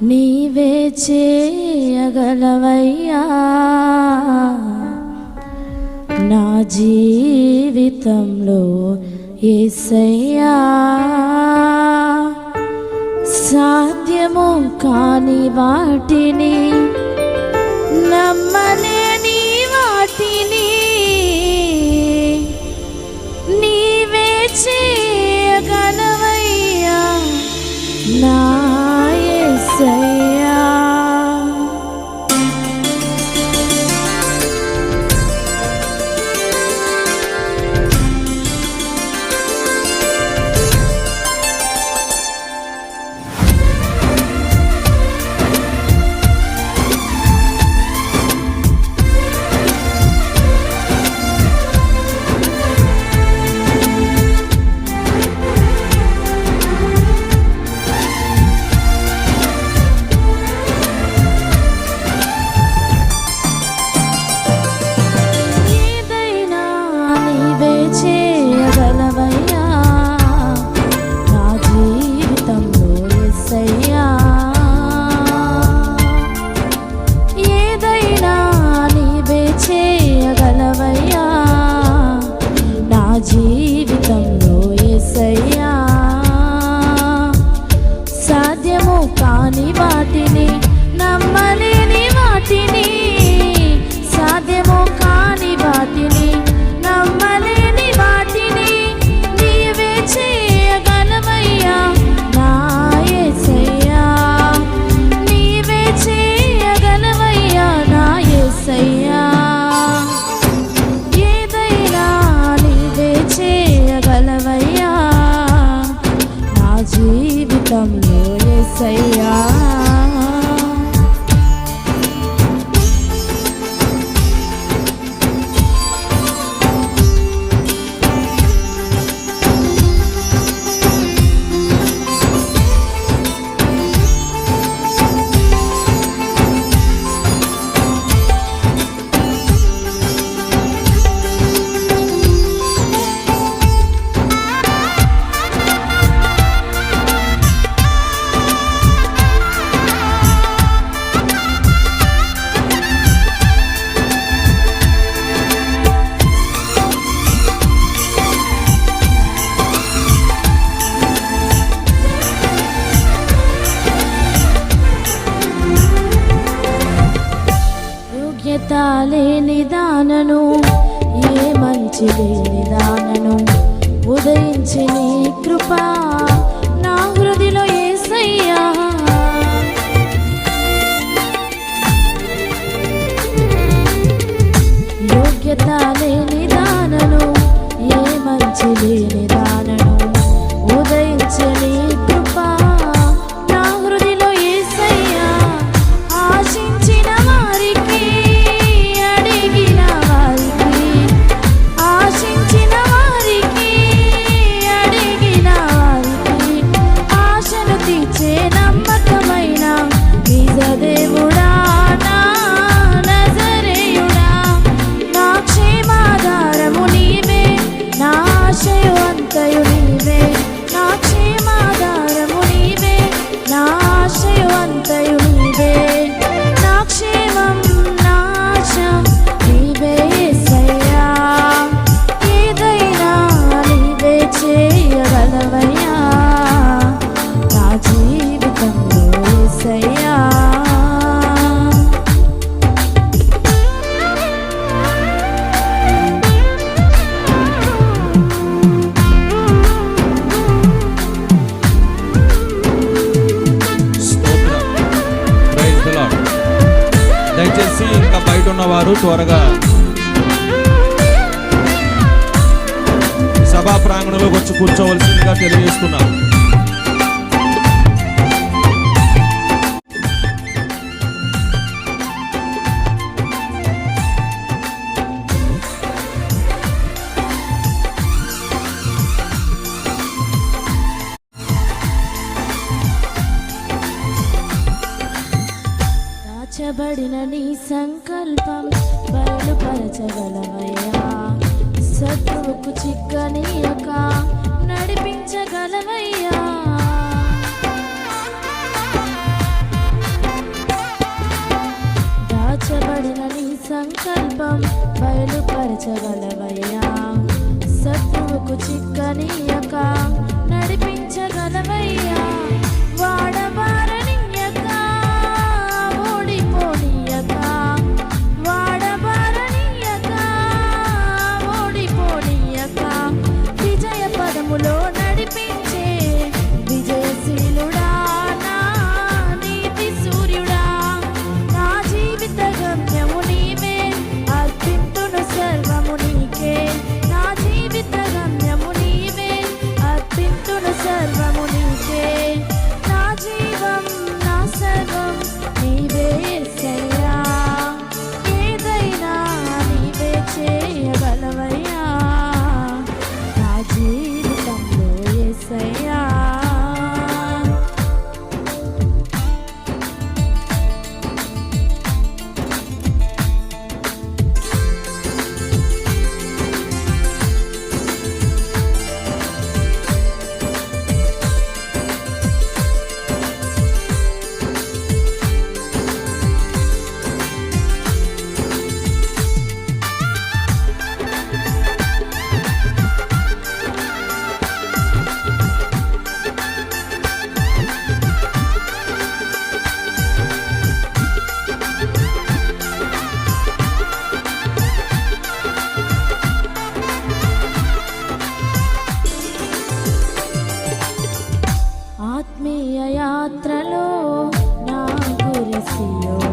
నీవే చేయగలవయ్యా నా జీవితంలో యేసయ్యా. సాధ్యము కాని వాటిని నమ్మలేని వాటిని నీవే చేయగలవయ్యా నా యేసయ్యా. చేయగలవయ్యా నా జీవితంలో యేసయ్యా. ఏదైనా నీవే చేయగలవయ్యా నా జీవితంలో యేసయ్యా. సాధ్యము కాని వాటిని నమ్మలేని వాటిని సాధ్యము కాని వాటిని నమ్మలేని వాటిని నీవే చేయగలవయ్యా నా యేసయ్యా. నీవే చేయగలవయ్యా నా యేసయ్యా. ఏదైనా నీవే చేయగలవయ్యా నా జీవితంలో యేసయ్యా. లేని దానను ఏ మంచి లేని దానను ఉదయించి నీ కృప నా హృదిలో యేసయ్యా. యోగ్యత లేని దానను ఏ మంచి లేని దానను ఉదయించి నీ కృప నా హృదిలో యేసయ్యా. ఆశించిన వారికి దయచేసి ఇంకా బయట ఉన్నవారు త్వరగా సభా ప్రాంగణంలోకి వచ్చి కూర్చోవలసిందిగా తెలియజేస్తున్నాను. దాచబడిన నీ సంకల్పం బయలుపరచగలవయ్యా. శత్రువుకు చిక్కనీయక నడిపించగలవయ్యా. ఆత్మీయ యాత్రలో నా గురి సియోను.